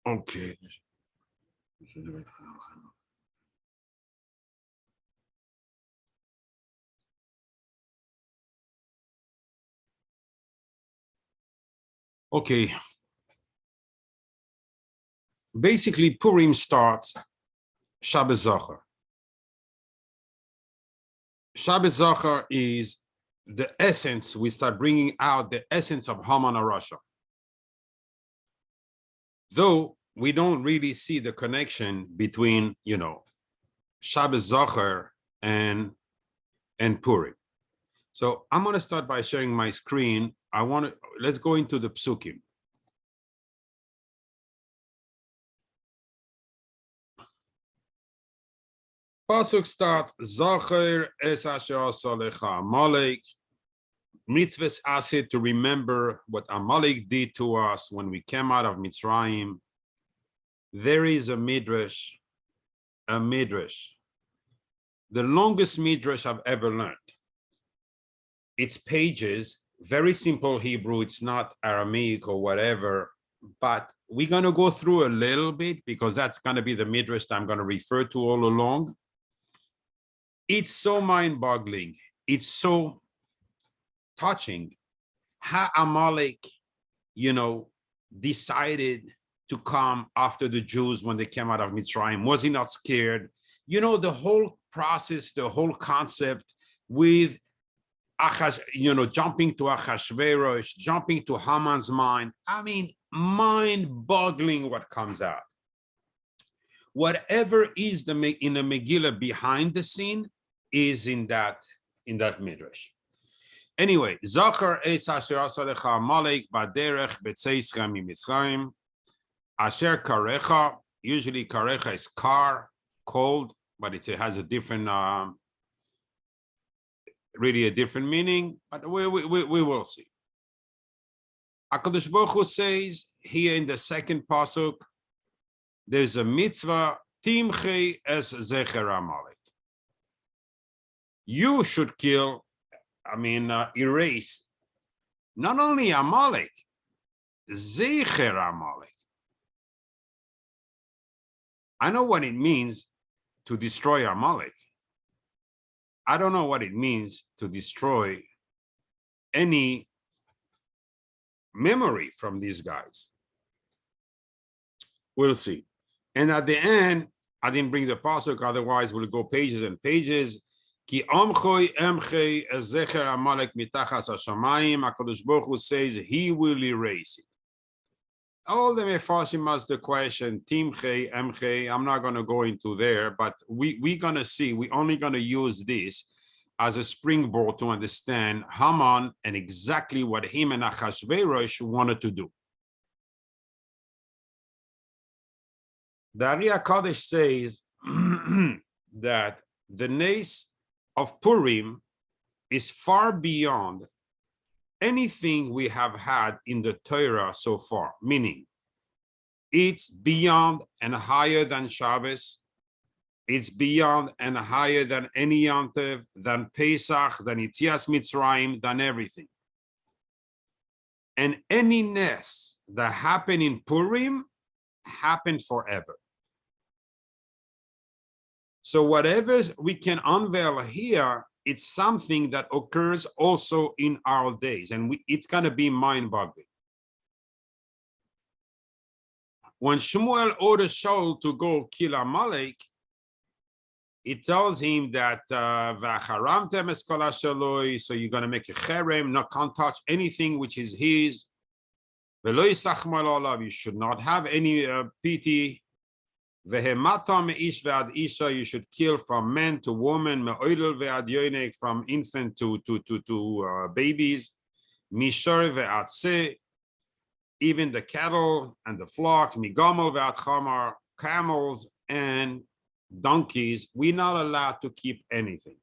Okay. Okay. Basically, Purim starts Shabbos Zachar. Shabbos Zachar is the essence. We start bringing out the essence of Haman Arasha. Though we don't really see the connection between, Shabbos Zachar and Purim. So I'm going to start by sharing my screen. Let's go into the psukim. Pasuk starts, Zachar es asher asa lecha Amalek. Mitzvahs asked to remember what Amalek did to us when we came out of Mitzrayim. There is a midrash, the longest midrash I've ever learned. It's pages, very simple Hebrew. It's not Aramaic or whatever, but we're going to go through a little bit because that's going to be the midrash that I'm going to refer to all along. It's so mind-boggling. It's so touching how Amalek, decided to come after the Jews when they came out of Mitzrayim. Was he not scared? The whole process, the whole concept with jumping to Achashverosh, jumping to Haman's mind. I mean, mind-boggling what comes out. Whatever is in the Megillah behind the scene is in that midrash. Anyway, Zachar es asher asa lecha Amalek baderech b'tzeischem miMitzrayim asher karecha. Usually karecha is car, cold, but it has a different, really a different meaning. But we will see. HaKadosh Baruch Hu says here in the second pasuk, there's a mitzvah, timchei es zecher Amalek. You should kill, erase, not only Amalek, zecher Amalek. I know what it means to destroy Amalek. I don't know what it means to destroy any memory from these guys. We'll see. And at the end, I didn't bring the pasuk, otherwise we'll go pages and pages. Ki amchoi emchei zecher Amalek mitachas hashamayim. HaKadosh Baruch Hu says he will erase it. All the Mefarshim ask the question, timchei, emchei. I'm not going to go into there, but we're going to see. We're only going to use this as a springboard to understand Haman and exactly what him and Achashverosh wanted to do. The Ari HaKadosh says that the nace of Purim is far beyond anything we have had in the Torah so far, meaning it's beyond and higher than Shabbos, it's beyond and higher than any Yom Tov, than Pesach, than Yetzias Mitzrayim, than everything. And any nes that happened in Purim happened forever. So whatever we can unveil here, it's something that occurs also in our days, and it's going to be mind-boggling. When Shmuel orders Shaul to go kill Amalek, it tells him that so you're going to make a cherem, can't touch anything which is his. You should not have any pity. You should kill from man to woman, from infant to babies, even the cattle and the flock, camels and donkeys. We're not allowed to keep anything.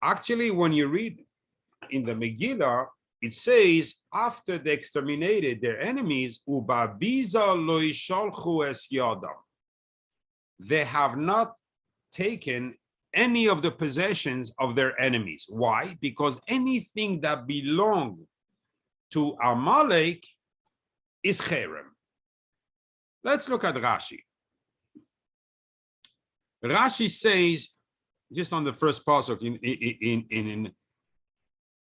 Actually, when you read in the Megillah, it says after they exterminated their enemies, they have not taken any of the possessions of their enemies. Why? Because anything that belonged to Amalek is cherem. Let's look at Rashi. Rashi says, just on the first pasuk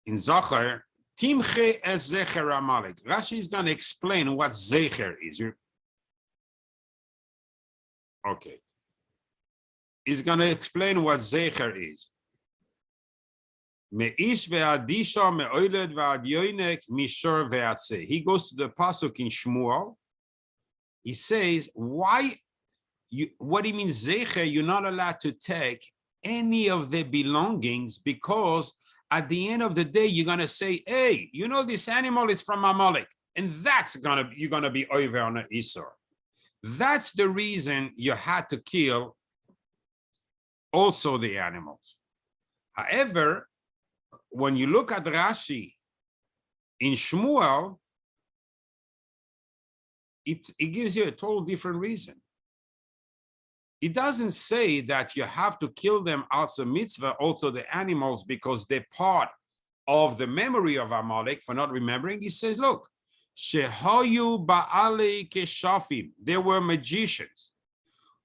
in Zachar, Timche es Zecher Amalek. Rashi is going to explain what Zecher is. Okay. He's going to explain what Zecher is. He goes to the pasuk in Shmuel. He says, what do you mean Zecher? You're not allowed to take any of their belongings, because at the end of the day, you're going to say, hey, you know, this animal is from Amalek, and you're going to be over on an Isur. That's the reason you had to kill also the animals. However, when you look at Rashi in Shmuel, it gives you a total different reason. It doesn't say that you have to kill them outside mitzvah, also the animals, because they're part of the memory of Amalek for not remembering. He says, look, shehayu ba'alei keshafim, there were magicians.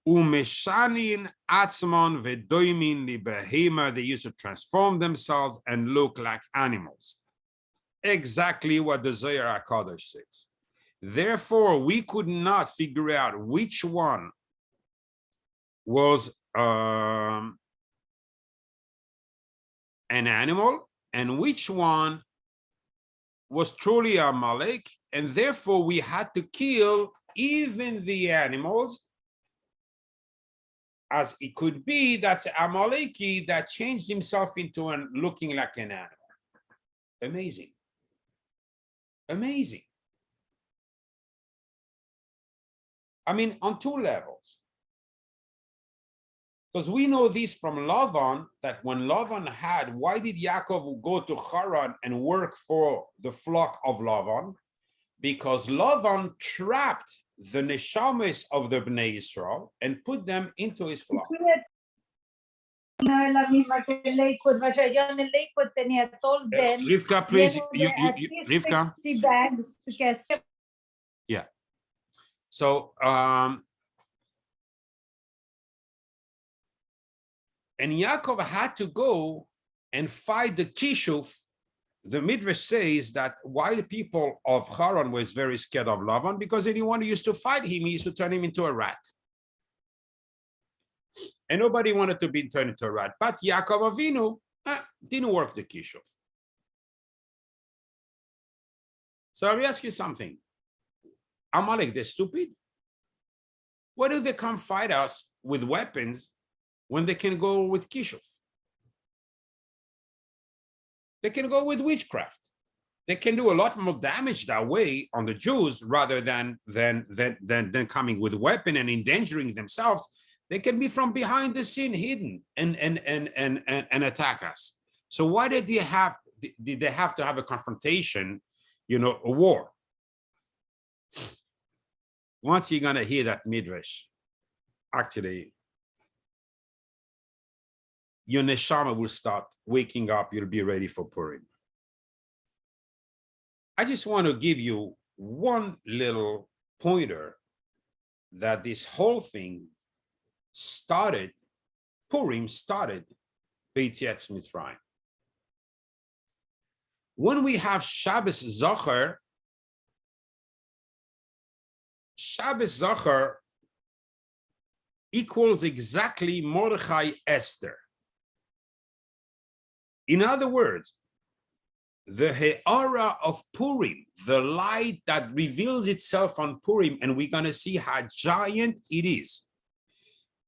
Umeshanin atzmon vedoimin libehema, they used to transform themselves and look like animals. Exactly what the Zohar HaKadosh says. Therefore, we could not figure out which one was an animal and which one was truly Amalek, and therefore we had to kill even the animals, as it could be that's Amaleki that changed himself into looking like an animal. Amazing. Amazing. I mean, on two levels. Because we know this from Lavan, that when Lavan why did Yaakov go to Haran and work for the flock of Lavan? Because Lavan trapped the neshames of the Bnei Israel and put them into his flock. Rivka, please, Rivka. Yeah. So, and Yaakov had to go and fight the Kishuf. The Midrash says that why the people of Haran was very scared of Lavan, because anyone who used to fight him, he used to turn him into a rat. And nobody wanted to be turned into a rat. But Yaakov Avinu didn't work the Kishuf. So let me ask you something. Amalek, they're stupid? Why do they come fight us with weapons when they can go with Kishuf? They can go with witchcraft. They can do a lot more damage that way on the Jews rather than coming with a weapon and endangering themselves. They can be from behind the scene, hidden and attack us. So why did they have to have a confrontation, a war? Once you're gonna hear that midrash, actually, your neshama will start waking up. You'll be ready for Purim. I just want to give you one little pointer that this whole thing started, Purim started B'Yetzias Mitzrayim. When we have Shabbos Zachar equals exactly Mordechai Esther. In other words, the He'ara of Purim, the light that reveals itself on Purim, and we're going to see how giant it is.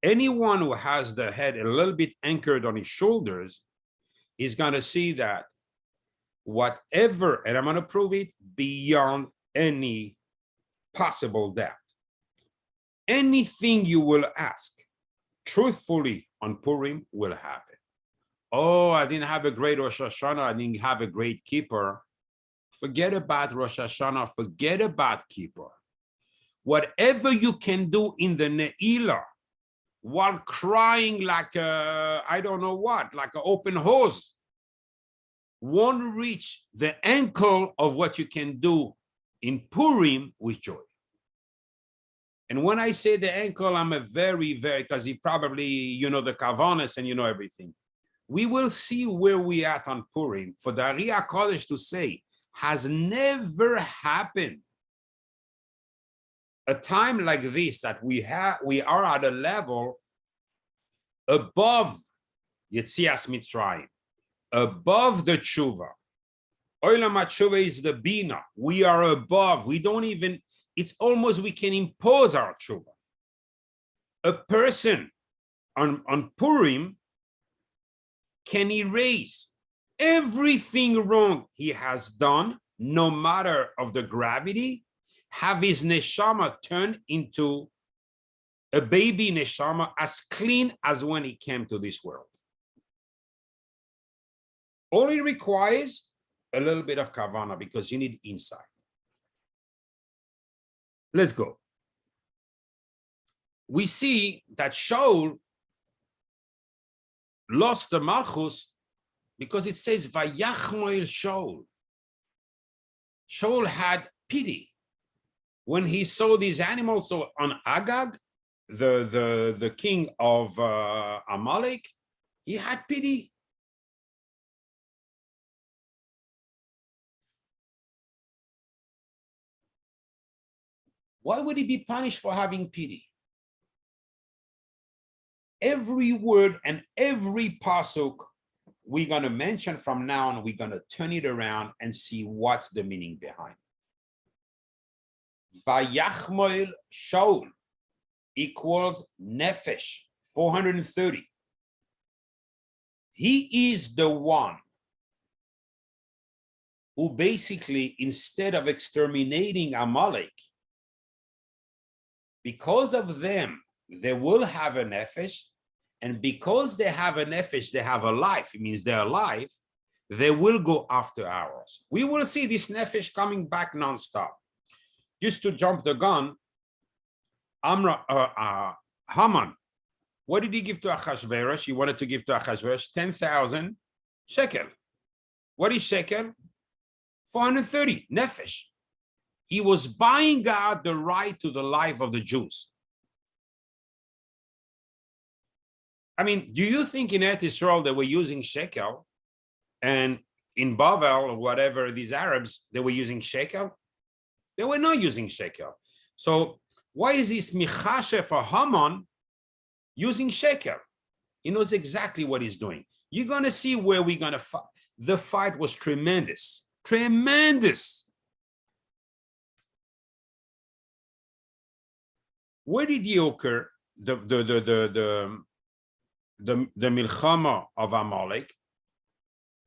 Anyone who has the head a little bit anchored on his shoulders is going to see that whatever, and I'm going to prove it beyond any possible doubt, anything you will ask truthfully on Purim will happen. Oh, I didn't have a great Rosh Hashanah. I didn't have a great Kippur. Forget about Rosh Hashanah. Forget about Kippur. Whatever you can do in the Ne'ilah while crying like I don't know what, like an open hose, won't reach the ankle of what you can do in Purim with joy. And when I say the ankle, I'm a very, because he probably, the kavanas and everything. We will see where we at on Purim. For the Ari HaKodesh to say, has never happened a time like this that we are at a level above Yetzias Mitzrayim, above the tshuva. Olam HaTshuva is the bina. We are above. We don't even, it's almost we can impose our tshuva. A person on Purim can erase everything wrong he has done, no matter of the gravity, have his neshama turned into a baby neshama as clean as when he came to this world. All it requires a little bit of kavana because you need insight. Let's go. We see that Shaul lost the Malchus because it says Vayachmoil Shaul. Shaul had pity when he saw these animals. So on Agag, the king of Amalek, he had pity. Why would he be punished for having pity? Every word and every pasuk we're going to mention from now on, we're going to turn it around and see what's the meaning behind. Vayachmoil Shaul equals nefesh, 430. He is the one who basically, instead of exterminating Amalek, because of them, they will have a nefesh, and because they have a nefesh, they have a life. It means they're alive. They will go after ours. We will see this nefesh coming back nonstop. Just to jump the gun, Haman, what did he give to Achashverosh? He wanted to give to Achashverosh 10,000 shekel. What is shekel? 430 nefesh. He was buying out the right to the life of the Jews. I mean, do you think in Eretz Yisrael they were using shekel, and in Bavel or whatever, these Arabs, they were using shekel? They were not using shekel. So why is this Michashe for Haman using shekel? He knows exactly what he's doing. You're going to see where we're going to fight. The fight was tremendous. Tremendous. Where did he occur? The milchama of Amalek.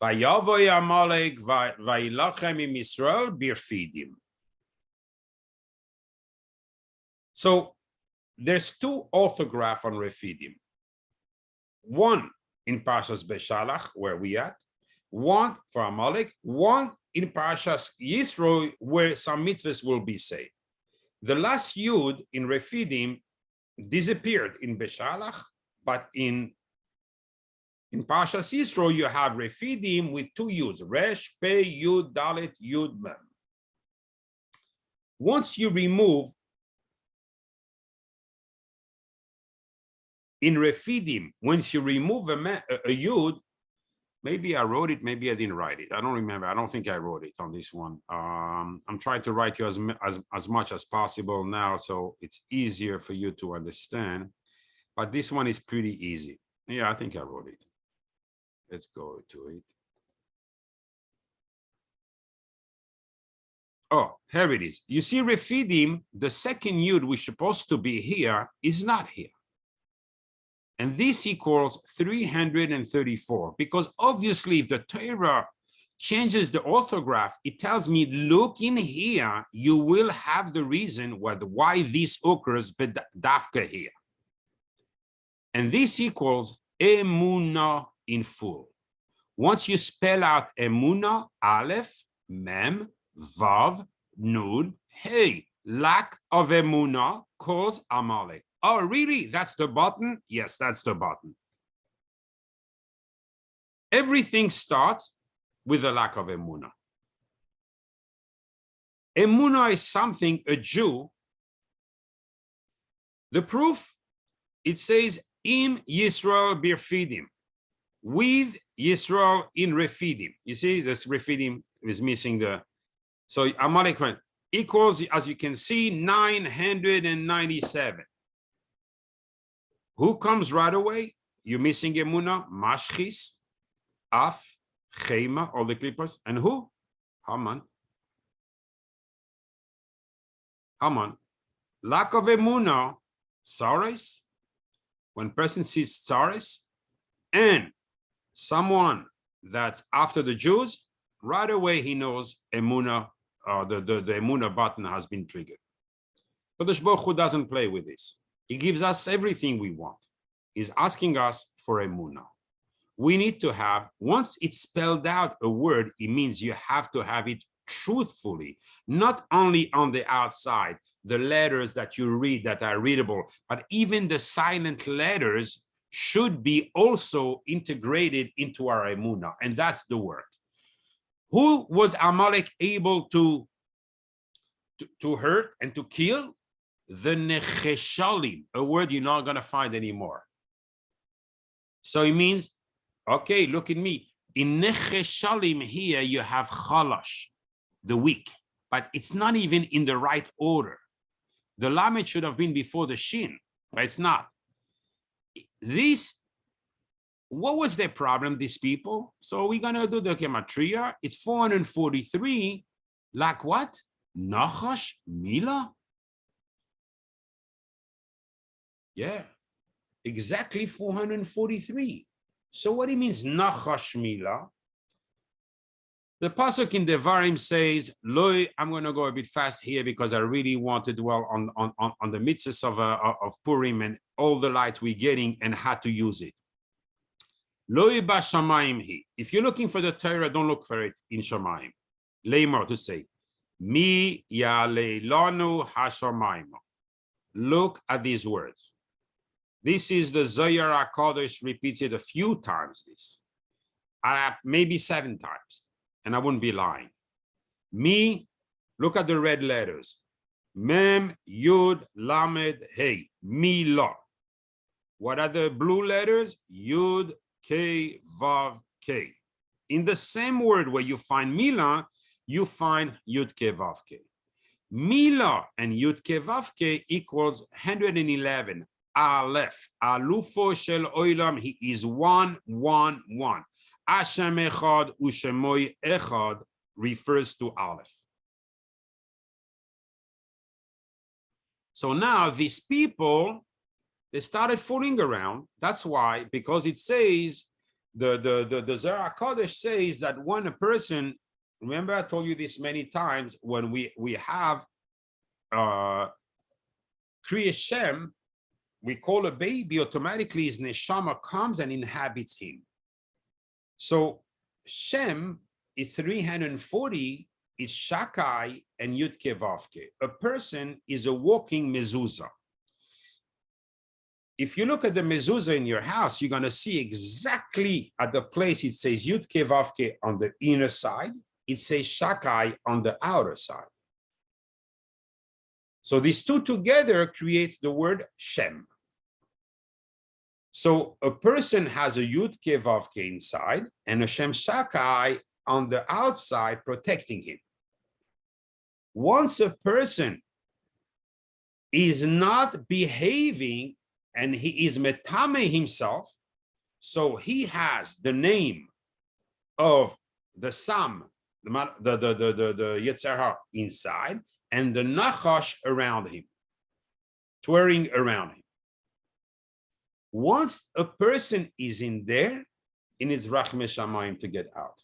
Vayavoy Amalek vayilachem im Yisrael birfidim. So there's two orthograph on Refidim. One in Parshas Beshalach, where we at. One for Amalek. One in Parshas Yisro, where some mitzvahs will be said. The last Yud in Refidim disappeared in Beshalach, but in Parshas Yisro, you have Refidim with two Yuds, Resh, Pei, Yud, Dalet, Yud, Mem. Once you remove in Refidim, once you remove a Yud, maybe I wrote it, maybe I didn't write it. I don't remember. I don't think I wrote it on this one. I'm trying to write you as much as possible now, so it's easier for you to understand. But this one is pretty easy. Yeah, I think I wrote it. Let's go to it. Oh, here it is. You see, Refidim, the second Yud which is supposed to be here is not here. And this equals 334, because obviously if the Torah changes the orthograph, it tells me, look in here, you will have the reason why this occurs, but dafka here. And this equals Emunah in full. Once you spell out Emunah, Aleph, Mem, Vav, Nun, Hey, lack of Emunah calls Amalek. Oh, really? That's the button? Yes, that's the button. Everything starts with a lack of Emunah. Emunah is something a Jew The proof, it says, Im Yisrael birfidim, with Yisrael in refidim. You see, this refidim is missing the, so Amalek equals, as you can see, 997. Who comes right away? You're missing Emunah, Mashchis, Af, Chema, all the clippers, and who? Haman. Haman. Lack of Emunah, Tsares. When person sees Tsares, and someone that's after the Jews, right away he knows Emunah, the Emunah button has been triggered. But the Baruch Hu doesn't play with this. He gives us everything we want. He's asking us for Emunah. We need to have, once it's spelled out a word, it means you have to have it truthfully, not only on the outside, the letters that you read that are readable, but even the silent letters should be also integrated into our Emunah, and that's the word. Who was Amalek able to hurt and to kill? The Necheshalim, a word you're not going to find anymore. So it means, okay, look at me. In Necheshalim here, you have Chalash, the weak, but it's not even in the right order. The Lamed should have been before the Shin, but it's not. This, what was their problem, these people? So we're going to do the Gematria. It's 443. Like what? Nachash Mila? Yeah, exactly 443. So what it means, Nachash Mila? The pasuk in Devarim says, "Loi." I'm going to go a bit fast here because I really want to dwell on the mitzvahs of Purim and all the light we're getting and how to use it. Loi b'shamayim hi. If you're looking for the Torah, don't look for it in Shamayim. Leimor, to say, Mi ya'alei lanu hashamayim. Look at these words. This is the Zohar HaKadosh, repeats it a few times, this. Maybe 7 times, and I wouldn't be lying. Me, look at the red letters. Mem, Yud, Lamed, Hey, Mila. What are the blue letters? Yud, K, Vav, K. In the same word where you find Mila, you find Yud, K, Vav, K. Mila and Yud, K, Vav, K equals 111. Aleph, Alufo shel Oilam, he is 111. Hashem Echad Ushemoi Echad refers to Aleph. So now these people, they started fooling around. That's why, because it says, the Zohar HaKadosh says that when a person, remember I told you this many times, when we have Kriya Shem, we call a baby, automatically his neshama comes and inhabits him. So Shem is 340, is Shakai and Yudke Vavke. A person is a walking mezuzah. If you look at the mezuzah in your house, you're going to see exactly at the place it says Yudke Vavke on the inner side, it says Shakai on the outer side. So these two together creates the word Shem. So a person has a Yud Ke Vav Ke inside and a Shem Shakai on the outside protecting him. Once a person is not behaving and he is metame himself, so he has the name of the Sam, the Yetzer Hara inside, and the Nachash around him, twirling around him. Once a person is in there, in its Rachmei Shamayim to get out.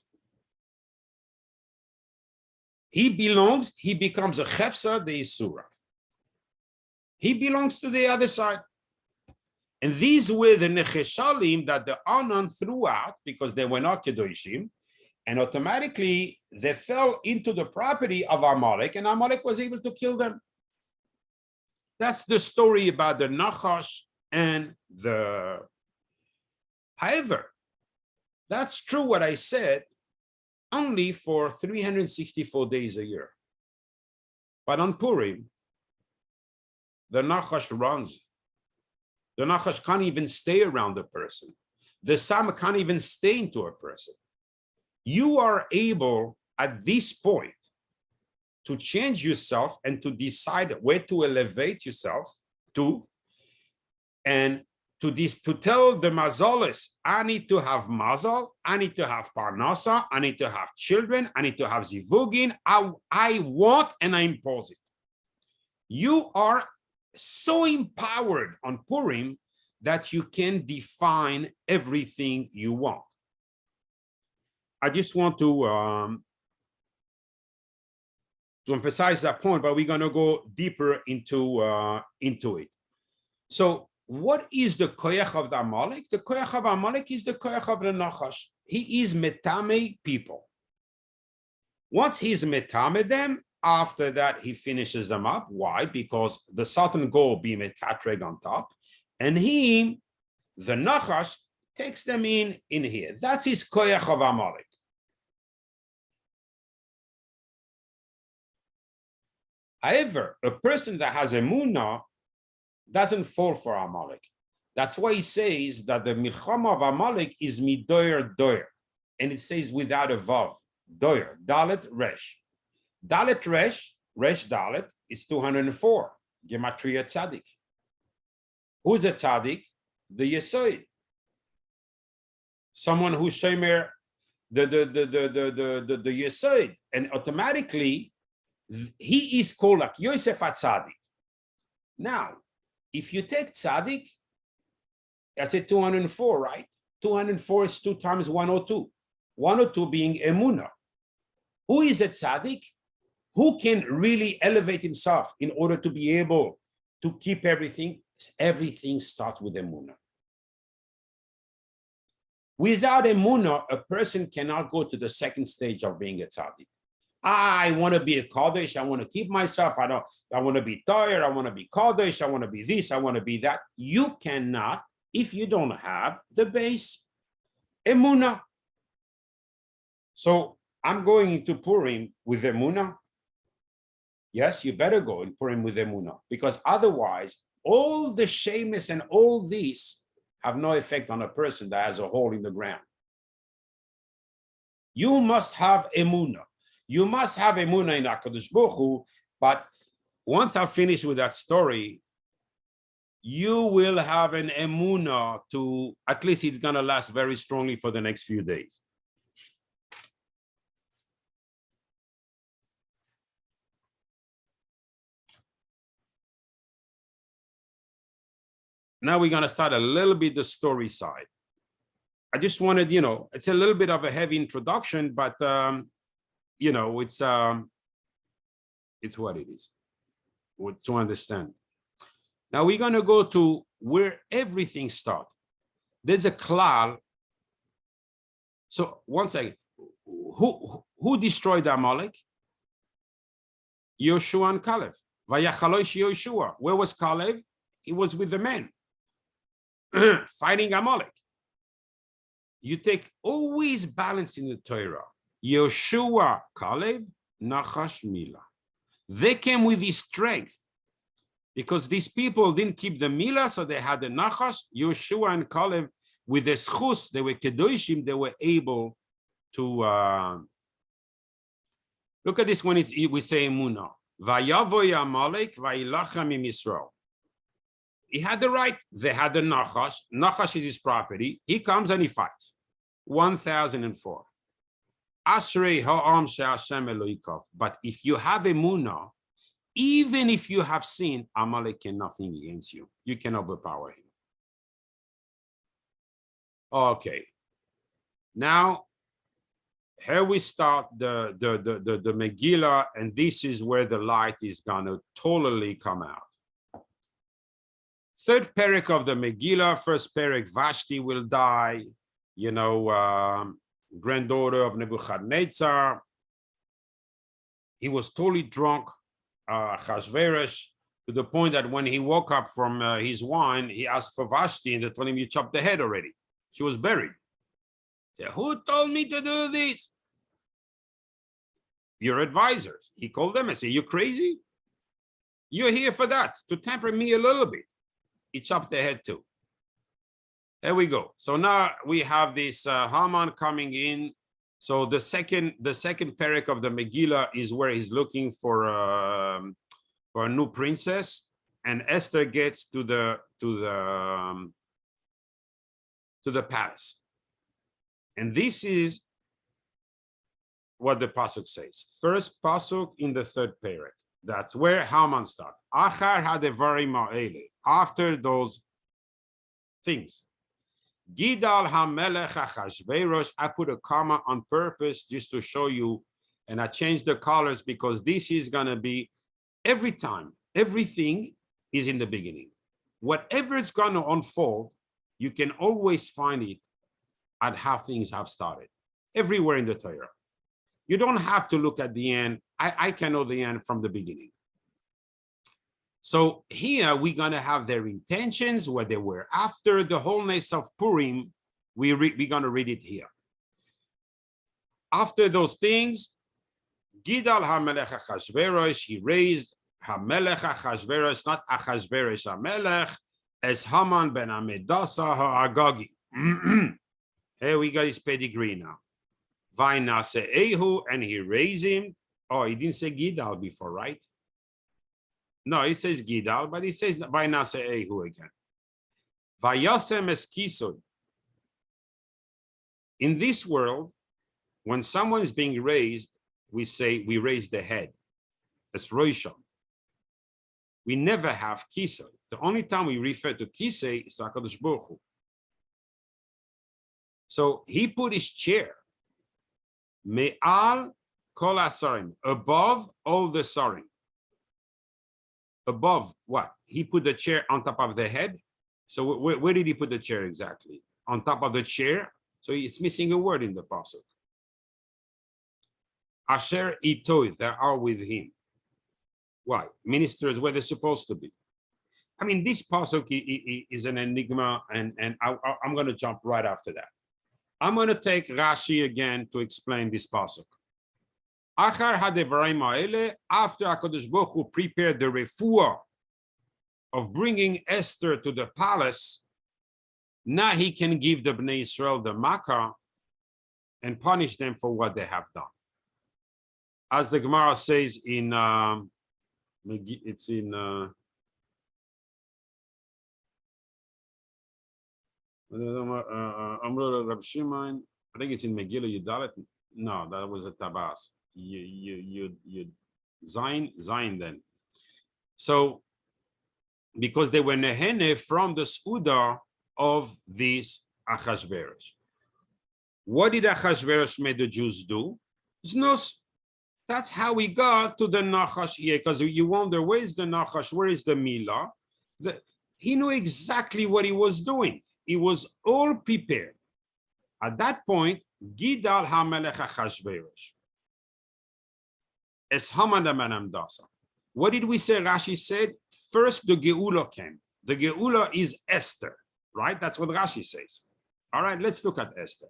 He becomes a Chefsa de Yisura. He belongs to the other side. And these were the Necheshalim that the Anan threw out because they were not Kedoshim, and automatically they fell into the property of Amalek, and Amalek was able to kill them. That's the story about the Nachash and the... However, that's true what I said, only for 364 days a year. But on Purim, the Nachash runs The Nachash can't even stay around the person. The Sam can't even stay into a person. You are able at this point to change yourself and to decide where to elevate yourself to, and to tell the mazolis, I need to have mazal, I need to have parnasa, I need to have children, I need to have zivugin, I want and I impose it. You are so empowered on Purim that you can define everything you want. I just want to emphasize that point, but we're going to go deeper into it. So what is the koyach of the Amalek? The koyach of Amalek is the koyach of the Nachash. He is metame people. Once he's metame them, after that he finishes them up. Why? Because the Satan go be mekatreg on top, and he, the Nachash, takes them in here. That's his koyach of Amalek. However, a person that has Emunah doesn't fall for Amalek. That's why he says that the milchama of Amalek is midoyer doyer, and it says without a vav, doyer, dalet resh. Dalet resh, resh dalet is 204. Gematria tzaddik. Who's a tzaddik? The Yesoid. Someone who's shomer the Yesoid, and automatically he is called like Yosef HaTzadik. Now, if you take tzaddik, I said 204, right? 204 is 2 times 102. 102 being Emunah. Who is a tzaddik? Who can really elevate himself in order to be able to keep everything? Everything starts with Emunah. Without Emunah, a person cannot go to the second stage of being a tzaddik. I want to be a Kaddish, I want to keep myself, I want to be tired, I want to be Kaddish, I want to be this, I want to be that. You cannot if you don't have the base, Emunah. So I'm going into Purim with Emunah. Yes, you better go in Purim with Emunah, because otherwise all the shameless and all these have no effect on a person that has a hole in the ground. You must have Emunah. You must have Emunah in HaKadosh Baruch Hu, but once I finish with that story, you will have an Emunah to, at least it's going to last very strongly for the next few days. Now we're going to start a little bit the story side. I just wanted, it's a little bit of a heavy introduction, but it's what it is to understand. Now we're going to go to where everything starts. There's a klal. So one second, who destroyed Amalek? Yoshua and Caleb. Vayachalosh Yoshua. Where was Caleb? He was with the men fighting Amalek. You take always balance in the Torah. Yoshua, Caleb, Nachash, Milah. They came with his strength because these people didn't keep the Milah, so they had the Nachash. Yoshua and Caleb, with the schus, they were kedoshim, they were able to look at this when we say Emunah. Vayavoy Amalek, Vaylachem im Yisrael. He had the right, they had the Nachash. Nachash is his property. He comes and he fights. 1004. Ashrei ha'am she'Hashem Elohikov. But if you have Emunah, even if you have sinned, Amalek can nothing against you. You can overpower him. Okay. Now, here we start the Megillah, and this is where the light is gonna totally come out. Third perek of the Megillah, first perek, Vashti will die, granddaughter of Nebuchadnezzar. He was totally drunk, Achashverosh, to the point that when he woke up from his wine, he asked for Vashti, and they told him, you chopped the head already. She was buried. He said, who told me to do this? Your advisors. He called them and said, you crazy? You're here for that, to tamper me a little bit. He chopped the head too. There we go. So now we have this Haman coming in. So the second parak of the Megillah is where he's looking for a new princess, and Esther gets to the palace, and this is what the pasuk says. First pasuk in the third parak. That's where Haman starts. Achar hadevarim ha'ele. After those things. Gidal hamelech Achashverosh. I put a comma on purpose just to show you, and I changed the colors because this is going to be every time. Everything is in the beginning. Whatever is going to unfold, you can always find it at how things have started. Everywhere in the Torah. You don't have to look at the end. I can know the end from the beginning. So here we're going to have their intentions, what they were after the wholeness of Purim. We're going to read it here. After those things, Gidal HaMelech Achashverosh, he raised HaMelech Achashverosh, not Achashverosh HaMelech, as Haman ben Amedasa HaAgagi. Here we got his pedigree now. Vainase Ehu, and he raised him. Oh, he didn't say Gidal before, right? No, he says Gidal, but he says Vainase Ehu again. Vayasem Eskisod. In this world, when someone is being raised, we say we raise the head. That's Roisham. We never have Kisod. The only time we refer to Kisei is HaKadosh Baruch Hu. So he put his chair Me'al kol hasarim, above all the sarim. Above what? He put the chair on top of the head. So where did he put the chair exactly? On top of the chair. So it's missing a word in the pasuk. Asher itoi, they are with him. Why? Ministers where they're supposed to be. I mean, this pasuk is an enigma, and I'm going to jump right after that. I'm going to take Rashi again to explain this pasuk. Achar hadevarim ha'ele, after HaKadosh Baruch Hu prepared the refuah of bringing Esther to the palace, now he can give the Bnei Israel the makkah and punish them for what they have done. As the Gemara says in, it's in, Rabbi Fridmann, I think it's in Megillah Yudalet. No, that was a Tabas. You Zain then. So, because they were nehene from the Suda of this Achashverosh. What did Achashverosh made the Jews do? Znos. That's how we got to the Nachash here, because you wonder, where is the Nachash? Where is the Milah? He knew exactly what he was doing. It was all prepared. At that point, Gidal HaMelech Achashverosh. Es Haman ben Amedasa. What did we say? Rashi said, first the Geula came. The Geula is Esther, right? That's what Rashi says. All right, let's look at Esther.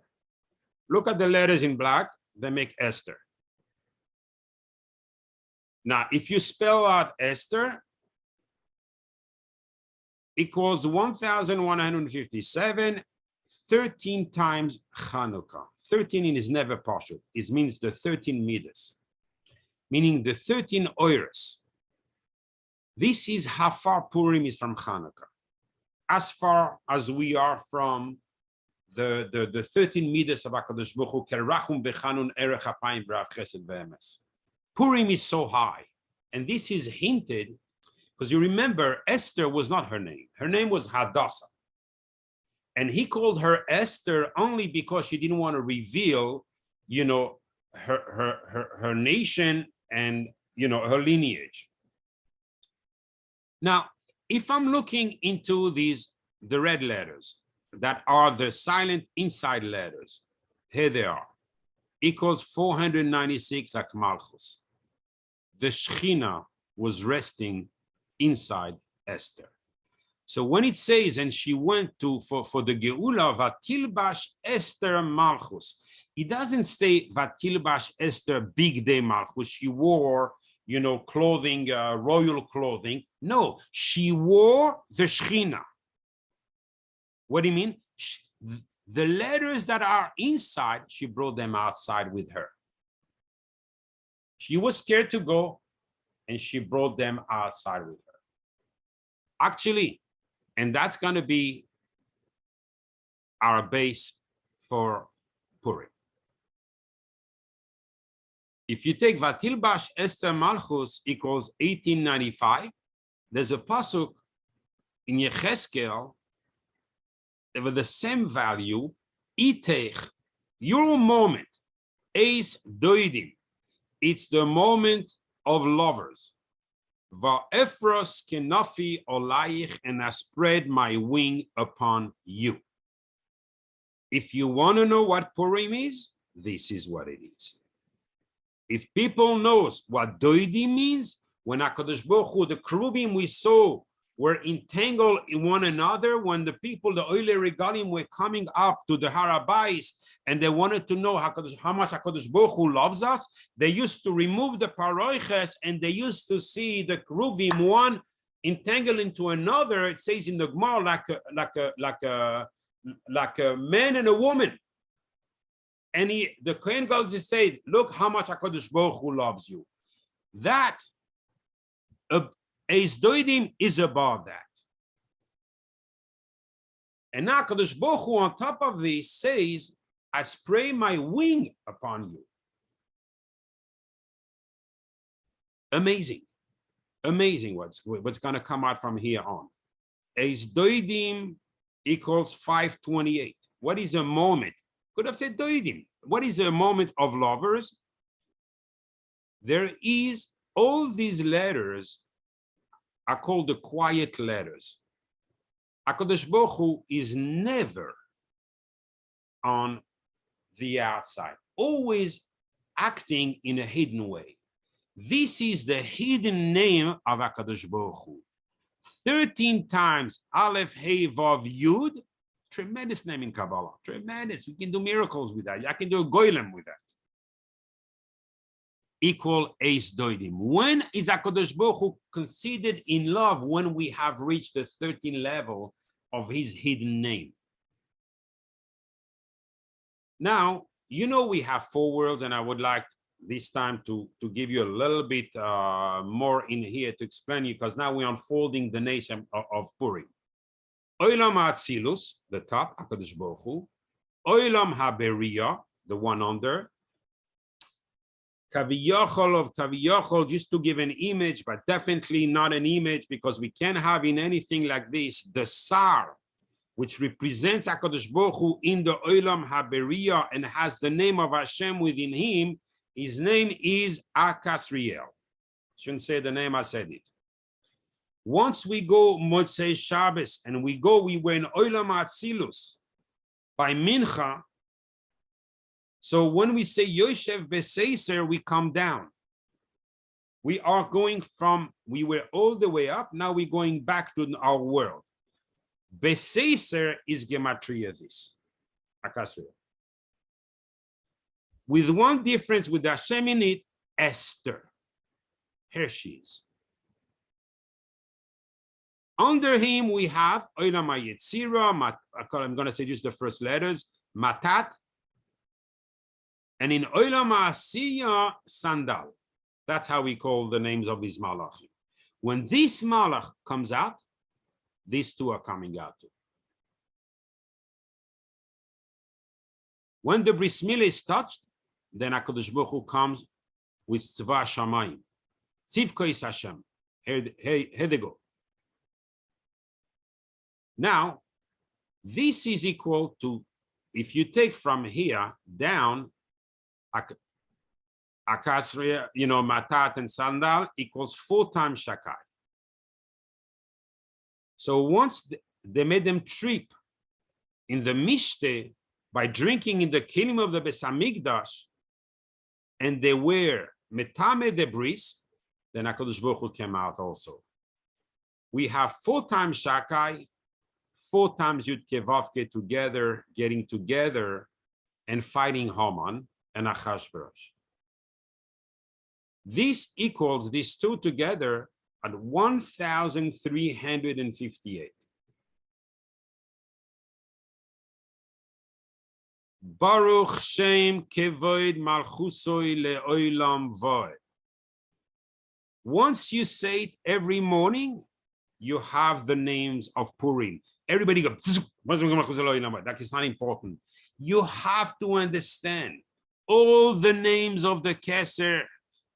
Look at the letters in black. They make Esther. Now, if you spell out Esther, equals 1,157, 13 times Chanukah. 13 is never partial. It means the 13 meters, meaning the 13 oiros. This is how far Purim is from Chanukah. As far as we are from the 13 meters of HaKadosh Baruch Hu, Kerachum Bechanun Erech Apayim B'Rav Chesed V'Emes. Purim is so high, and this is hinted because you remember Esther was not her name. Her name was Hadassah. And he called her Esther only because she didn't want to reveal, her nation and, her lineage. Now, if I'm looking into the red letters that are the silent inside letters, here they are, equals 496 like Malchus. The Shechina was resting inside Esther. So when it says, and she went to for the Geula, Vatilbash Esther Malchus, it doesn't say Vatilbash Esther Big Day Malchus. She wore, clothing, royal clothing. No, she wore the Shechina. What do you mean? The letters that are inside, she brought them outside with her. She was scared to go, and she brought them outside with her. Actually, and that's going to be our base for Purim. If you take Vatilbash Esther Malchus equals 1895, there's a pasuk in Yecheskel with the same value, Itech, your moment, Eis Doidim. It's the moment of lovers. Va'efros kenafi olayich, and I spread my wing upon you. If you want to know what Purim is, this is what it is. If people knows what Doidim means, when HaKadosh Baruch Hu, the Kerubim we saw were entangled in one another, when the people, the Oile Regalim, were coming up to the Harabais, and they wanted to know how much HaKadosh Baruch Hu loves us, they used to remove the paroiches, and they used to see the Kerubim, one entangled into another. It says in the Gemara, like a man and a woman. And the Kohen Gadol just said, look how much HaKadosh Baruch Hu loves you. That Eis Doidim is above that. And now HaKadosh Baruch Hu on top of this says, I spray my wing upon you. Amazing. Amazing what's going to come out from here on. Eis Doidim equals 528. What is a moment? Could have said Doidim. What is a moment of lovers? There is all these letters are called the quiet letters. HaKadosh Baruch Hu is never on the outside, always acting in a hidden way. This is the hidden name of HaKadosh Baruch Hu. 13 times Aleph, Hey, Vav, Yud. Tremendous name in Kabbalah. Tremendous. You can do miracles with that. I can do a goylem with that. Equal Eis Doidim. When is HaKadosh Baruch Hu considered in love? When we have reached the 13th level of his hidden name. Now, you know we have 4 worlds, and I would like this time to give you a little bit more in here to explain you, because now we're unfolding the nation of Purim. Olam HaAtzilus, the top, HaKadosh Baruch Hu. Olam HaBeria, the one under. Kaviyachol of Kaviyachol, just to give an image, but definitely not an image, because we can't have in anything like this the Sar, which represents HaKadosh Baruch Hu in the Olam HaBeria and has the name of Hashem within him. His name is Akasriel. Shouldn't say the name, I said it. Once we go Motzei Shabbos and we were in Olam HaAtzilus by Mincha. So when we say Yoshev Beseiser, we come down. We are going from, we were all the way up, now we're going back to our world. Beseiser is Gematria this. Akasriel. With one difference, with Hashem in it, Esther. Here she is. Under him, we have Olam HaYetzira, I'm going to say just the first letters, Matat, and in Olam HaAsiya, Sandal. That's how we call the names of these malachim. When this malach comes out, these two are coming out too. When the bris milah is touched, then HaKadosh Baruch Hu comes with Tzva Shamayim. Tzivko is Hashem. Here they go. Now, this is equal to, if you take from here down, Akasria, Matat and Sandal equals 4 times Shakai. So once they made them trip in the Mishte by drinking in the kingdom of the Beis Hamikdash, and they were Metame the bris, then HaKadosh Baruch Hu came out also. We have 4 times Shakai, 4 times Yud Kevavke together, getting together and fighting Haman and Achashverosh. This equals these two together at 1,358. Baruch Shem Kevod Malchusoi Le'olam Voed. Once you say it every morning, you have the names of Purim. Everybody go, that is not important. You have to understand all the names of the Keser,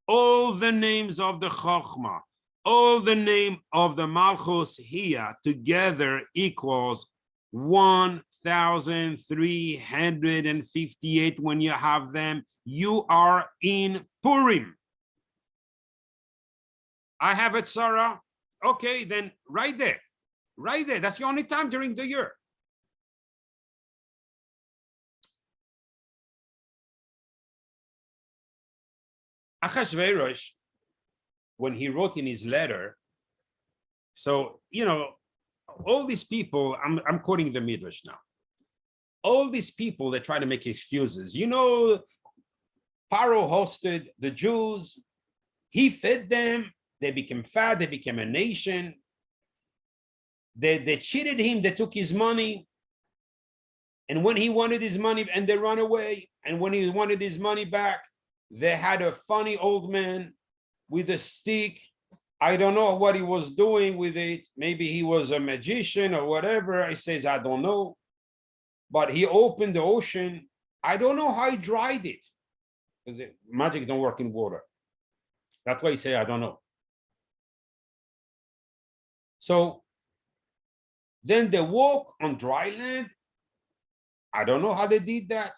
all the names of the Chochmah, all the name of the Malchus here together equals 1,358. When you have them, you are in Purim. I have it, Sarah. Okay, then right there. That's the only time during the year. Achashverosh, when he wrote in his letter, so, all these people, I'm quoting the Midrash now. All these people that try to make excuses. Paro hosted the Jews. He fed them. They became fat. They became a nation. They cheated him. They took his money. And when he wanted his money, and they ran away. And when he wanted his money back, they had a funny old man with a stick. I don't know what he was doing with it. Maybe he was a magician or whatever. He says, I don't know. But he opened the ocean. I don't know how he dried it. Because magic don't work in water. That's why he said, I don't know. So then they walk on dry land. I don't know how they did that.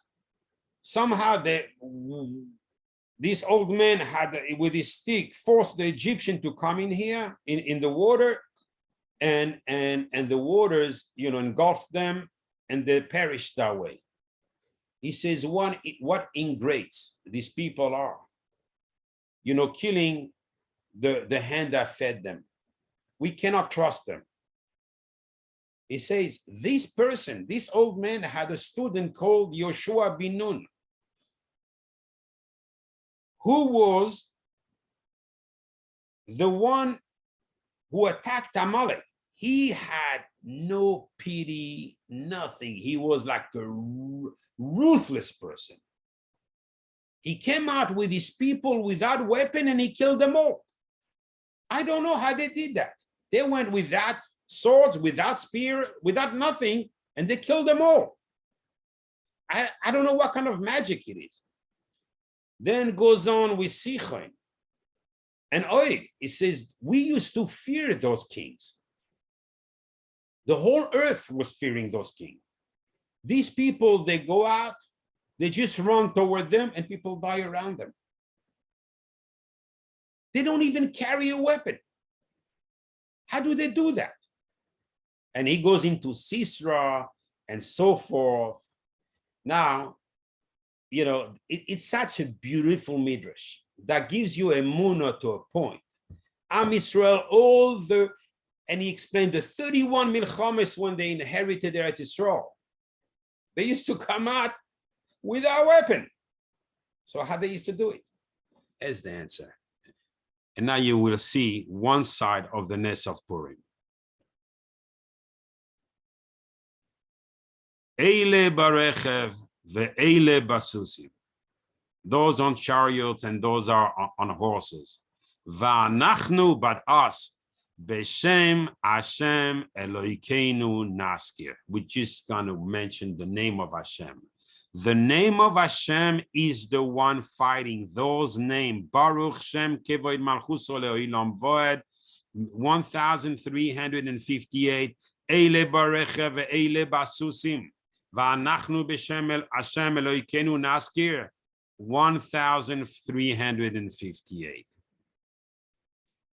Somehow this old man had, with his stick, forced the Egyptian to come in here in the water, and the waters, engulfed them, and they perished that way. He says, what ingrates these people are, killing the hand that fed them. We cannot trust them. He says, this old man had a student called Yoshua bin Nun, who was the one who attacked Amalek. He had no pity, nothing. He was like a ruthless person. He came out with his people without weapon and he killed them all. I don't know how they did that. They went without swords, without spear, without nothing, and they killed them all. I don't know what kind of magic it is. Then goes on with Sichon and Og. It says, we used to fear those kings. The whole earth was fearing those kings. These people, they go out, they just run toward them, and people die around them. They don't even carry a weapon. How do they do that? And he goes into Sisra and so forth. Now, it's such a beautiful midrash that gives you Emunah to a point. Am Yisrael, and he explained the 31 milchames when they inherited Eretz Yisrael. They used to come out without weapon. So how they used to do it? As the answer. And now you will see one side of the Ness of Purim. Eile barechev ve'eile basusim. Those on chariots and those are on horses. Va'anachnu, but us, Beshem Hashem Eloikeinu Naskir. We're just going to mention the name of Hashem. The name of Hashem is the one fighting. Those names, Baruch Shem Kevoid Malchus Le'olam Voed, 1,358. Eile Barecha ve'eile Basusim. Va'anachnu Beshem Hashem Eloikeinu Naskir, 1,358.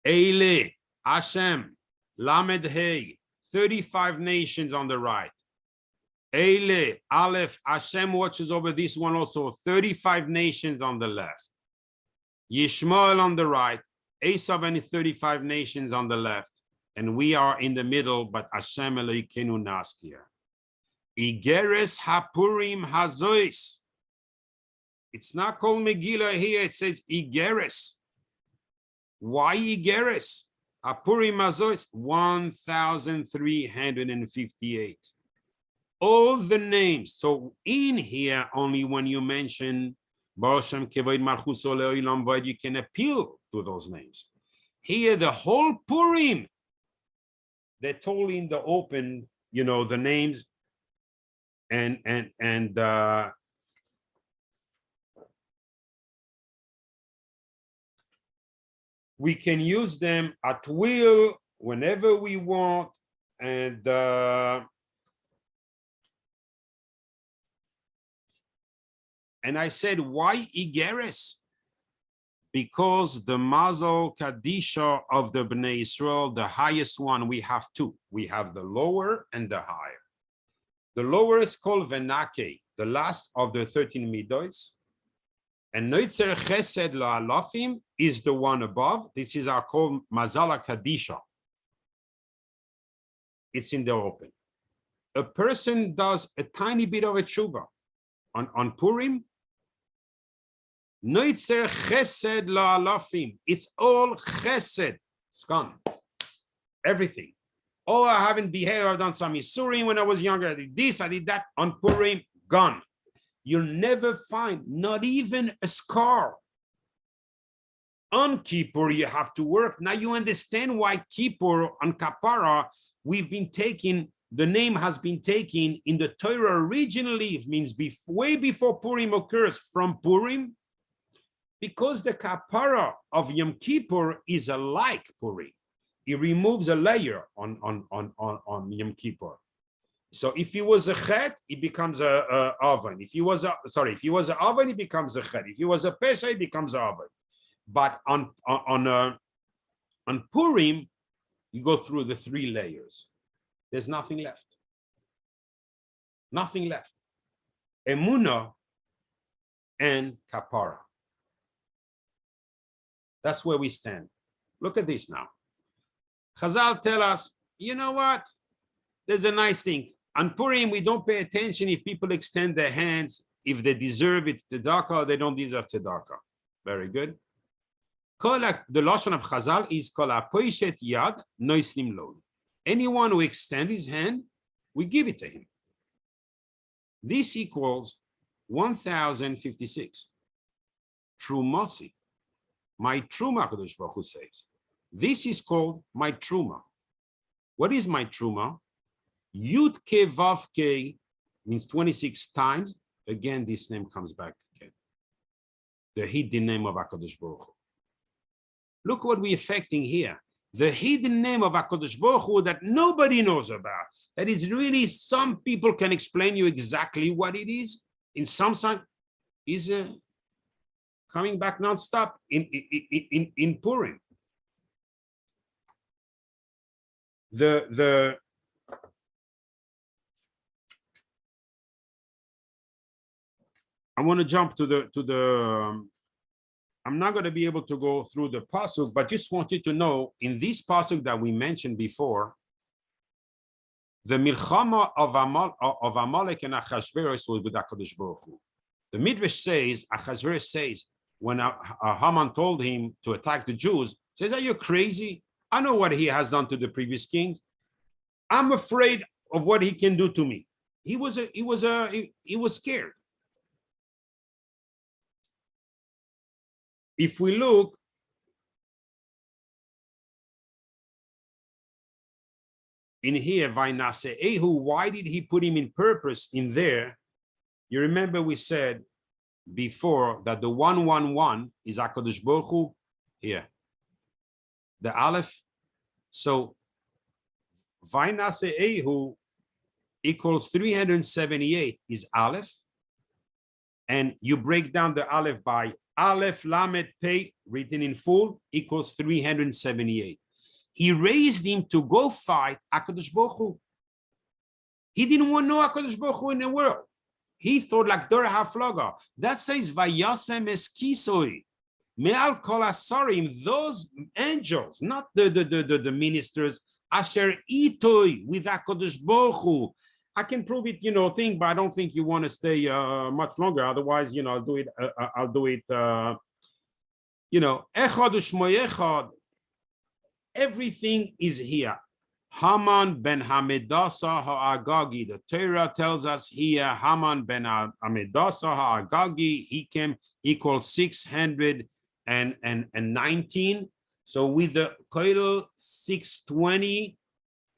Eile Hashem, Lamed Hey, 35 nations on the right. Eile, Aleph, Hashem watches over this one also, 35 nations on the left. Yishmael on the right, Esav and 35 nations on the left. And we are in the middle, but Hashem Eloikeinu Naskir. Igeres HaPurim Hazois. It's not called Megillah here, it says Igeres. Why Igeres? Purim Mazois, 1,358. all the names. So in here, only when you mention Baruch Kevoid Malchus Olam Void, you can appeal to those names. Here, the whole Purim, they told in the open, the names and we can use them at will whenever we want. And I said, why Igeres? Because the Mazel Kadisha of the Bnei Israel, the highest one, we have two. We have the lower and the higher. The lower is called Venake, the last of the 13 Midots. And Noitzer Chesed La'alafim is the one above. This is our called Mazala Kadisha. It's in the open. A person does a tiny bit of a tshuva on Purim. Noitzer Chesed La'alafim. It's all Chesed. It's gone. Everything. Oh, I haven't behaved. I've done some Isurim when I was younger. I did this, I did that. On Purim, gone. You'll never find not even a scar. On Kippur, you have to work. Now you understand why Kippur on Kapara, we've been taking, the name has been taken in the Torah originally. It means way before Purim occurs, from Purim, because the Kapara of Yom Kippur is alike Purim. It removes a layer on Yom Kippur. So if he was a chet, it becomes a oven. If he was an oven, it becomes a chet. If he was a pesha, it becomes an oven. But on Purim, you go through the 3 layers. There's nothing left. Nothing left. Emunah and kapara. That's where we stand. Look at this now. Chazal tell us, you know what? There's a nice thing. On Purim, we don't pay attention if people extend their hands, if they deserve it, tzedakah, or they don't deserve tzedakah. Very good. The lashon of Chazal is kol hapoishet yad noislim lo. Anyone who extends his hand, we give it to him. This equals 1,056. Trumasi. My truma, Kadosh Baruch Hu says. This is called my truma. What is my truma? Yud Ke Vav Ke means 26 times. Again, this name comes back again. The hidden name of HaKadosh Baruch Hu. Look what we're affecting here. The hidden name of HaKadosh Baruch Hu that nobody knows about. That is really, some people can explain you exactly what it is. In some sense, is coming back nonstop in Purim. I want to jump to the I'm not going to be able to go through the pasuk, but just want you to know, in this pasuk that we mentioned before, the milchama of Amalek and Achashverosh was with HaKadosh Baruch Hu. The Midrash says, Achashverosh says, when Haman told him to attack the Jews, says, "Are you crazy? I know what he has done to the previous kings. I'm afraid of what he can do to me." He was scared. If we look in here, Vainase'ehu, why did he put him in purpose in there? You remember we said before that the 111 is HaKadosh Baruch Hu here. The Aleph. So Vainase'ehu equals 378 is Aleph. And you break down the Aleph by Aleph Lamed Pei, written in full, equals 378. He raised him to go fight HaKadosh Baruch Hu. He didn't want no HaKadosh Baruch Hu in the world. He thought like Dor HaFlaga. That says Vayasem Eskisoi. Me'al Kol Asarim, those angels, not the ministers, Asher Itoi with HaKadosh Baruch Hu. I can prove it, thing, but I don't think you want to stay much longer. Otherwise, I'll do it. Echad U'Shmo Echad. Everything is here. Haman ben Hamedasa ha'agagi. The Torah tells us here, Haman ben Hamedasa ha'agagi, he came equals 619. So with the Koil 620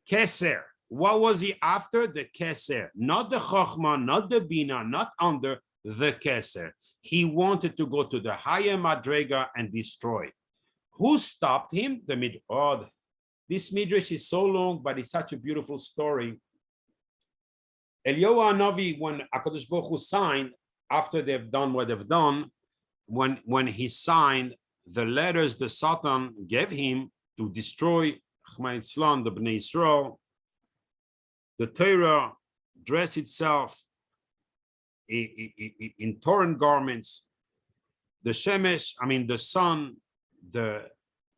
Keser. What was he after? The Keser. Not the Chochmah, not the Bina, not under the Keser. He wanted to go to the higher Madrega and destroy. Who stopped him? The Midrash. This Midrash is so long, but it's such a beautiful story. Eliyahu Hanavi, when HaKadosh Baruch Hu signed, after they've done what they've done, when he signed the letters the Satan gave him to destroy the Bnei Yisrael, the Torah dressed itself in torn garments, the Shemesh, the sun,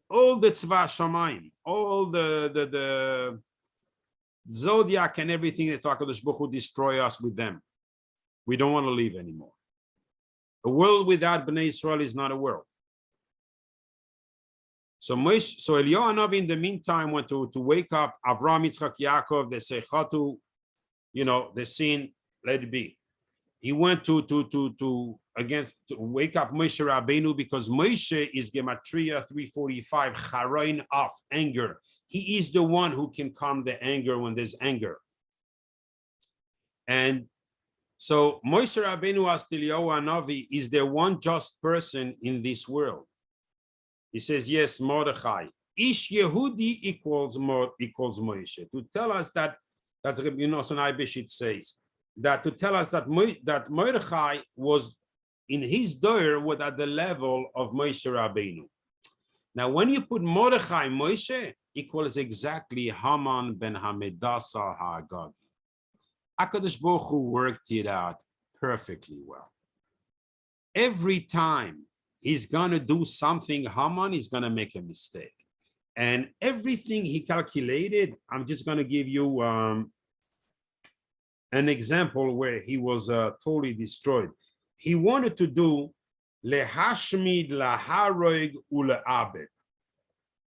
all the Tzva Shamayim, all the zodiac and everything that HaKadosh Baruch Hu destroy us with them. We don't want to live anymore. A world without Bnei Yisrael is not a world. So Eliyahu Hanavi in the meantime went to wake up Avraham, Yitzchak, Yaakov. They say Chatu, the scene, let it be. He went to wake up Moshe Rabbeinu, because Moshe is Gematria 345, Charain of anger. He is the one who can calm the anger when there's anger. And so Moshe Rabbeinu asked Eliyahu Hanavi, is there one just person in this world? He says, yes, Mordechai. Ish Yehudi equals Moshe. To tell us that, that's Rabbi Nosson Eibeshit says, that to tell us that Mordechai was in his door was at the level of Moshe Rabbeinu. Now, when you put Mordechai Moshe, equals exactly Haman ben Hamedasa Ha'agagi. HaKadosh Baruch Hu worked it out perfectly well. Every time he's going to do something, Haman is going to make a mistake. And everything he calculated, I'm just going to give you an example where he was totally destroyed. He wanted to do lehashmid, laharoig, uleabed.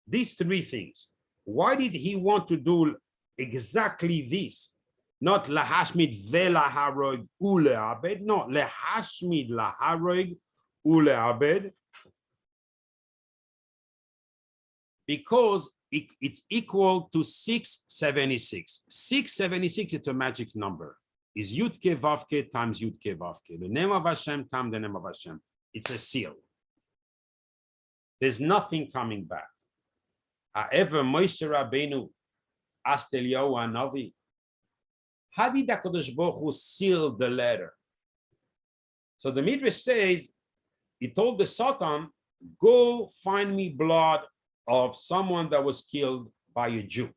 These three things. Why did he want to do exactly this? Not lahashmid velaharoig uleabed. No, lehashmid, laharoig, uleabed. Because it's equal to 676. 676 is a magic number. Is Yudke Vavke times Yudke Vavke. The name of Hashem times the name of Hashem. It's a seal. There's nothing coming back. However, Moshe Rabbeinu asked Eliyahu Hanavi, how did HaKadosh Baruch Hu seal the letter? So the Midrash says, he told the Satan, go find me blood of someone that was killed by a Jew.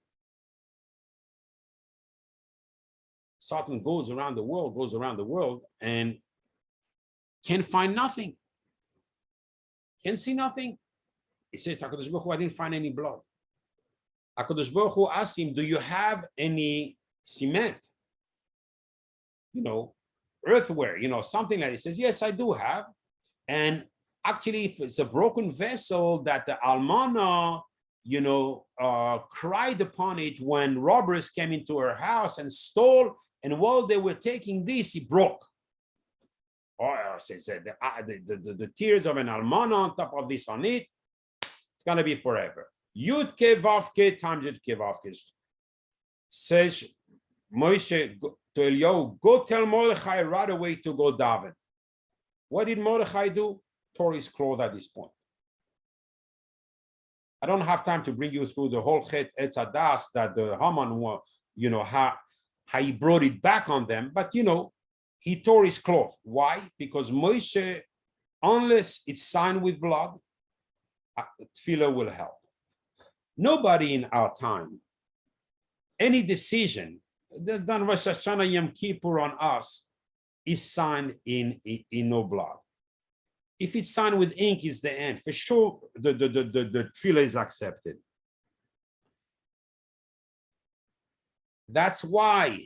Satan goes around the world, and can find nothing. Can see nothing. He says, HaKadosh Baruch Hu, I didn't find any blood. HaKadosh Baruch Hu asked him, do you have any cement? Earthware, something like that. He says, yes, I do have. And actually, if it's a broken vessel that the almana, cried upon it when robbers came into her house and stole, and while they were taking this, it broke. Or says the tears of an almana on top of this on it, it's gonna be forever. Yud ke vavke times Yud ke vavke. Says Moshe to Eliyahu, go tell Mordechai right away to go daven. What did Mordechai do? Tore his clothes at this point. I don't have time to bring you through the whole Chet Etz Hadas that the Haman, how he brought it back on them, but he tore his clothes. Why? Because Moshe, unless it's signed with blood, tefillah will help. Nobody in our time, any decision done Rosh Hashanah Yom Kippur on us is signed in no blood. If it's signed with ink, it's the end. For sure, the tefillah is accepted. That's why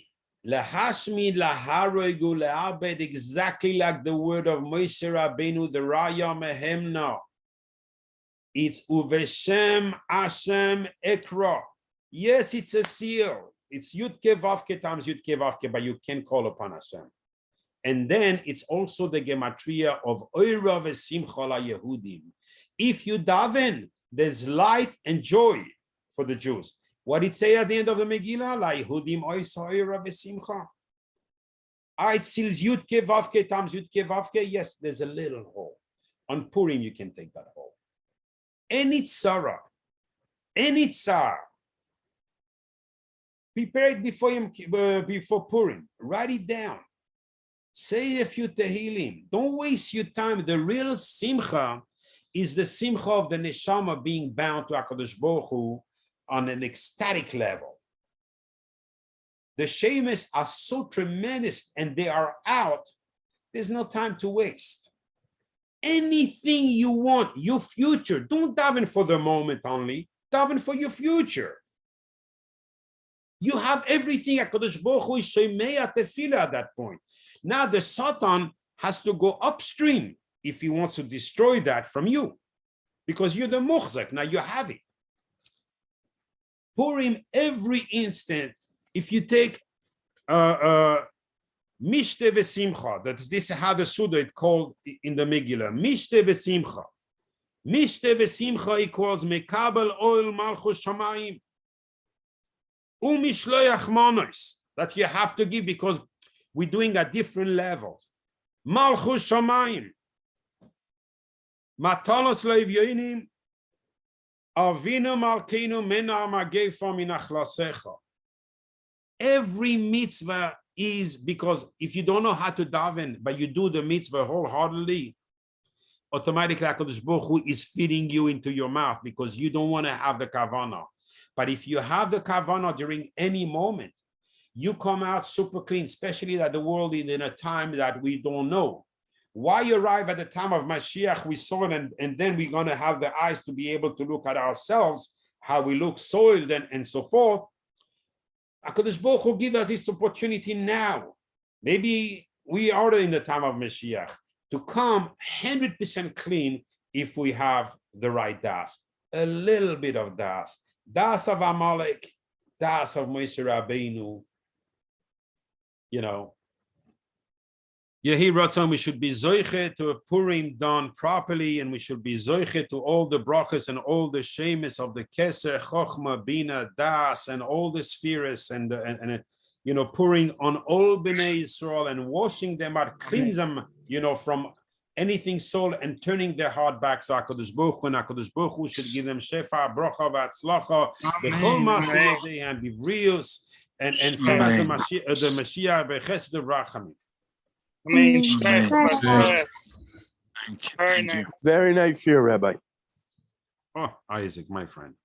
lahashmi laharoigu leabed, exactly like the word of Moshe Rabbeinu, the Raya Mehemna. It's uveshem Hashem ekra. Yes, it's a seal. It's Yudke Vavke times Yudke Vavke, but you can call upon Hashem. And then it's also the Gematria of Oira V'Simcha La Yehudim. If you daven, there's light and joy for the Jews. What did it say at the end of the Megillah? La Yehudim Oira V'Simcha. It seals Yudke Vavke times Yudke Vavke. Yes, there's a little hole. On Purim, you can take that hole. Any tzara, any tsar, prepare it before Purim. Write it down. Say a few tehillim. Don't waste your time. The real simcha is the simcha of the neshama being bound to HaKadosh Baruch Hu on an ecstatic level. The shemes are so tremendous and they are out. There's no time to waste. Anything you want, your future. Don't daven for the moment only. Daven for your future. You have everything. HaKadosh Baruch Hu is shemei tefillah at that point. Now the Satan has to go upstream if he wants to destroy that from you, because you're the muhzak. Now you have it. Purim, every instant. If you take Mishte v'simcha, this is how the Suda is called in the Megillah. Mishte v'simcha. Mishte v'simcha equals mekabel oil malchus shamayim. Umishloyach monos, that you have to give because we're doing at different levels. Malchus shamayim. Matalos leivyonim. Avinu malkeinu mena magefa min achlasecha. Every mitzvah is because if you don't know how to daven, but you do the mitzvah wholeheartedly, automatically HaKadosh Baruch Hu is feeding you into your mouth because you don't want to have the kavanah. But if you have the kavanah during any moment, you come out super clean, especially that the world is in a time that we don't know. Why you arrive at the time of Mashiach, we saw it, and then we're going to have the eyes to be able to look at ourselves, how we look soiled and so forth. HaKadosh Baruch Hu give us this opportunity now. Maybe we are in the time of Mashiach to come 100% clean if we have the right das. A little bit of das. Das of Amalek, das of Moshe Rabbeinu. You know, Yehi Ratzon, we should be zoiche to a Purim done properly, and we should be zoiche to all the brachas and all the shemes of the Keser, Chochma, Bina, Das, and all the spheres, and you know, pouring on all Bnei Yisrael and washing them out, cleanse them, you know, from anything soul and turning their heart back to HaKadosh Baruch Hu, and HaKadosh Baruch Hu should give them shefa, bracha, v'atzlacha, b'chol ma'aseh yedei, and b'vrius, and send us the Mashiach b'chesed v'rachamim. Very nice year, Rabbi. Oh, Isaac, my friend.